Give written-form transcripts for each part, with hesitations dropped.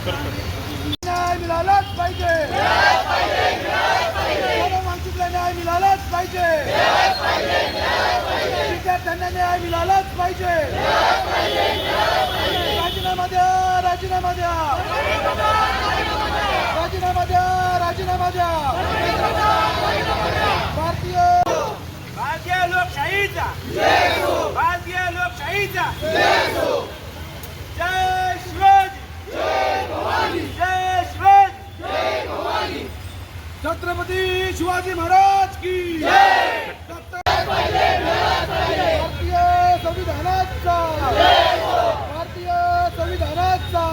न्याय मिळालाच पाहिजे, मानसिकला न्याय मिळालाच पाहिजे, विद्यार्थ्यांना न्याय मिळालाच पाहिजे। राजीनामा द्या, राजीनामा द्या, राजीनामा द्या, राजीनामा द्या। भारतीय लोकशाहीचा, भारतीय लोकशाहीचा जय शिवाजी, जय शिवाजी, छत्रपती शिवाजी महाराज की भारतीय संविधानाचा, भारतीय संविधानाचा,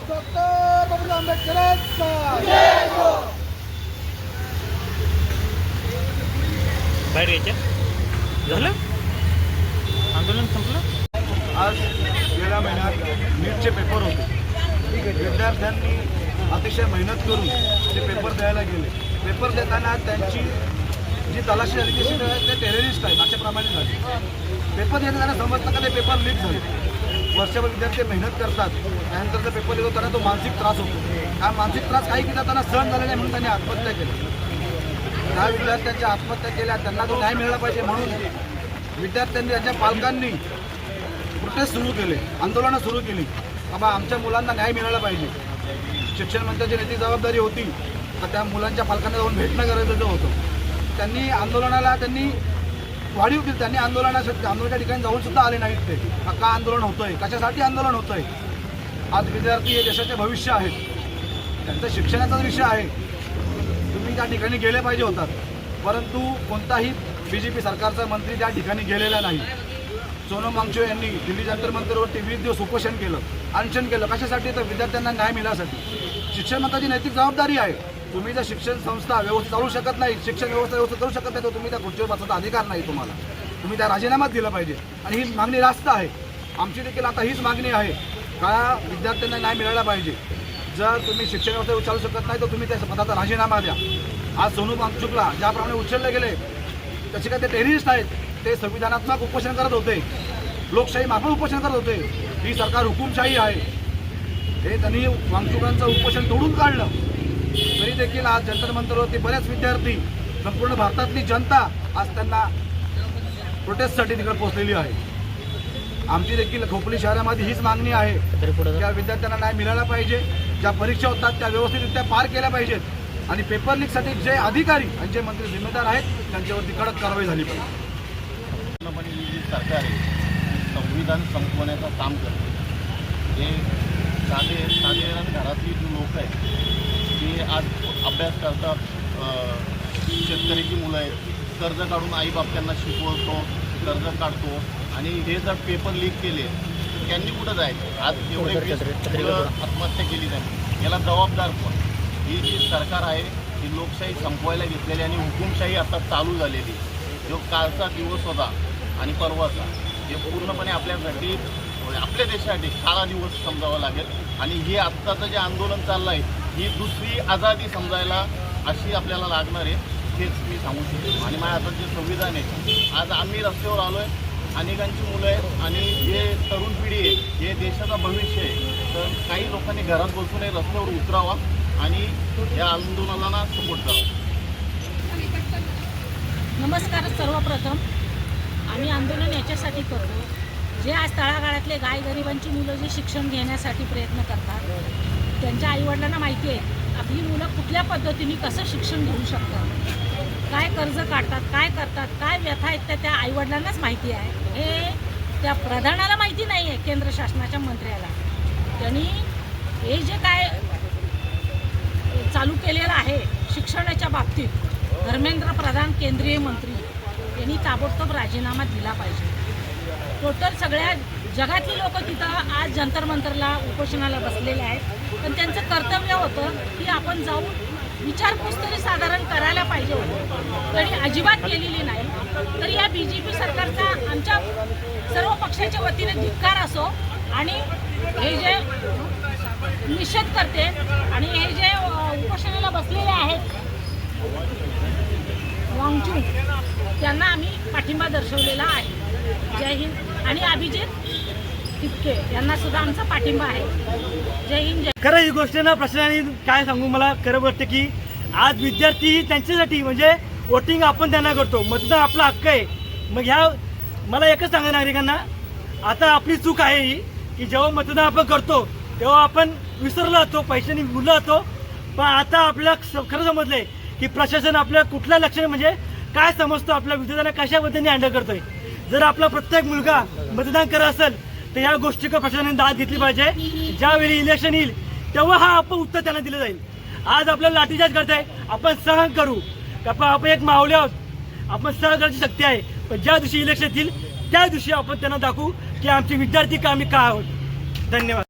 डॉक्टर बाबासाहेब आंबेडकरांचा। बाहेर यायच्या झालं आंदोलन संपलं। आज गेल्या महिन्यात नीटचे पेपर होते, विद्यार्थ्यांनी अतिशय मेहनत करून ते पेपर द्यायला गेले। पेपर देताना त्यांची जी तलाशी झाली ती ते टेररिस्ट आहेत अशाप्रमाणे झाली। पेपर देताना समजतं का ते पेपर लीक झाले। वर्षभर विद्यार्थी मेहनत करतात, त्यानंतर जर पेपर देतो त्यांना तो मानसिक त्रास होतो। हा मानसिक त्रास काही विद्यार्थ्यांना सहन झालेला नाही म्हणून त्यांनी आत्महत्या केली। त्या विद्यार्थ्यांच्या आत्महत्या केल्या, त्यांना तो न्याय मिळाला पाहिजे म्हणून विद्यार्थ्यांनी त्यांच्या पालकांनी प्रोटेस्ट सुरू केले, आंदोलनं सुरू केली। बाबा आमच्या मुलांना न्याय मिळाला पाहिजे। शिक्षण मंत्र्याची नैतिक जबाबदारी होती तर त्या मुलांच्या पालकांना जाऊन भेटणं गरजेचं होतं। त्यांनी आंदोलनाला वाढीव केली, त्यांनी आंदोलनाच्या ठिकाणी जाऊन सुद्धा आले नाहीत। ते का आंदोलन होतंय, कशासाठी आंदोलन होतंय? आज विद्यार्थी हे देशाचे भविष्य आहेत, त्यांचा शिक्षणाचा विषय आहे। तुम्ही त्या ठिकाणी गेले पाहिजे होतात, परंतु कोणताही BJP सरकारचा मंत्री त्या ठिकाणी गेलेला नाही। सोनम वांगचुक यांनी दिल्ली जंतर मंतरवरती 20 दिवस उपोषण केलं, अनशन केलं। कशासाठी? तर विद्यार्थ्यांना न्याय मिळण्यासाठी। शिक्षण मंत्र्याची नैतिक जबाबदारी आहे। तुम्ही जर शिक्षण संस्था व्यवस्थित चालू शकत नाही, शिक्षण व्यवस्था व्यवस्थित करू शकत नाही, तर तुम्ही त्या खुर्चीवर बसायचा अधिकार नाही तुम्हाला। तुम्ही त्या राजीनामाच दिला पाहिजे आणि ही मागणी रास्त आहे। आमची देखील आता हीच मागणी आहे का विद्यार्थ्यांना न्याय मिळाला पाहिजे। जर तुम्ही शिक्षण व्यवस्था चालू शकत नाही तर तुम्ही त्या पदाचा राजीनामा द्या। आज सोनम वांगचुकला ज्याप्रमाणे उचलले गेले त्याचे काय ते टेररिस्ट आहेत, ते संविधानात्मक उपोषण करत होते, लोकशाही मागून उपोषण करत होते। ही सरकार हुकुमशाही आहे, हे त्यांनी वांगचुकांचं उपोषण तोडून काढलं। तरी देखील आज जंतर मंतरवरती बरेच विद्यार्थी, संपूर्ण भारतातली जनता आज त्यांना प्रोटेस्टसाठी तिकडे पोहोचलेली आहे। आमची देखील खोपोली शहरामध्ये हीच मागणी आहे त्या विद्यार्थ्यांना न्याय मिळाला पाहिजे। ज्या परीक्षा होतात त्या व्यवस्थितरित्या पार केल्या पाहिजेत आणि पेपर लीकसाठी जे अधिकारी आणि जे मंत्री जिम्मेदार आहेत त्यांच्यावरती कडक कारवाई झाली पाहिजे। सरकार आहे संविधान संपवण्याचं काम करते। हे साधारण घरातली जी लोक आहेत ते आज अभ्यास करतात, शेतकऱ्याची मुलं आहेत, कर्ज काढून आईबाप त्यांना शिकवतो, कर्ज काढतो आणि हे जर पेपर लीक केले तर त्यांनी कुठं जायचं? आज एवढे आत्महत्या केली त्यांनी, याला जबाबदार कोण? ही जी सरकार आहे ही लोकशाही संपवायला घेतलेली आणि हुकुमशाही आता चालू झालेली। जो कालचा दिवस होता आणि परवाचा हे पूर्णपणे आपल्यासाठी, आपल्या देशासाठी काळा दिवस समजावा लागेल आणि हे आत्ताचं जे आंदोलन चाललं आहे ही दुसरी आझादी समजायला अशी आपल्याला लागणार आहे, हेच मी सांगू शकतो। आणि माझ्या आता जे संविधान आहे, आज आम्ही रस्त्यावर आलो आहे, अनेकांची मुलं आहेत आणि हे तरुण पिढी आहे, हे देशाचं भविष्य आहे। तर काही लोकांनी घरात बसून रस्त्यावर उतरावा आणि या आंदोलनाला सपोर्ट करावा। नमस्कार। सर्वप्रथम आम्ही आंदोलन याच्यासाठी करतो, जे आज तळागाळातले गायगरिबांची मुलं जे शिक्षण घेण्यासाठी प्रयत्न करतात, त्यांच्या आईवडिलांना माहिती आहे आपली मुलं कुठल्या पद्धतीने कसं शिक्षण घेऊ शकतात, काय कर्ज काढतात, काय करतात, काय व्यथा आहेत त्या आईवडिलांनाच माहिती आहे। हे त्या प्रधानाला माहिती नाही आहे, केंद्र शासनाच्या मंत्र्याला। त्यांनी हे जे काय चालू केलेलं आहे शिक्षणाच्या बाबतीत, धर्मेंद्र प्रधान केंद्रीय मंत्री यांनी ताबडतोब राजीनामा दिला पाहिजे। टोटल सगळ्या जगातली लोक तिथं आज जंतर मंतरला उपोषणाला बसलेले आहेत, पण त्यांचं कर्तव्य होतं की आपण जाऊन विचारपूस तरी साधारण करायला पाहिजे होतं, तरी अजिबात केलेली नाही। तर या BJP सरकारचा आमच्या सर्व पक्षाच्या वतीने धिक्कार असो आणि हे जे निषेध करते आणि हे जे उपोषणाला बसलेले आहेत वांगचुक त्यांना आम्ही पाठिंबा दर्शवलेला आहे। जय हिंद। आणि अभिजित टिपके यांना सुद्धा आमचा पाठिंबा आहे. जय हिंद जय. खरं ही गोष्ट ना प्रशासनाने काय सांगू मला खरं वाटतं की आज विद्यार्थी त्यांच्यासाठी म्हणजे वोटिंग आपण त्यांना करतो, मतदान आपला हक्क आहे. मग ह्या मला एकच सांगा नागरिकांना, आता आपली चूक आहे ही की जेव्हा मतदान आपण करतो तेव्हा आपण विसरलो होतो, पैशाने भुललो होतो. पण आता आपल्याला खरं समजलंय की प्रशासन आपल्या कुठल्या लक्षण म्हणजे काय समजतो, आपल्या विद्यार्थ्यांना कशा पद्धतीने हँडल करतोय. जर आपला प्रत्येक मुलगा मतदान करत असेल तर या गोष्टीकडे प्रशासनाने दाद घेतली पाहिजे. ज्यावेळी इलेक्शन येईल तेव्हा हा आपण उत्तर त्यांना दिलं जाईल. आज आपल्याला लाठीचार्ज करताय, आपण सहन करू, आपण एक मावळे आहोत, आपण सहन करायची शक्ती आहे. पण ज्या दिवशी इलेक्शन येतील त्या दिवशी आपण त्यांना दाखवू की आमचे विद्यार्थी का आम्ही काय आहोत. धन्यवाद.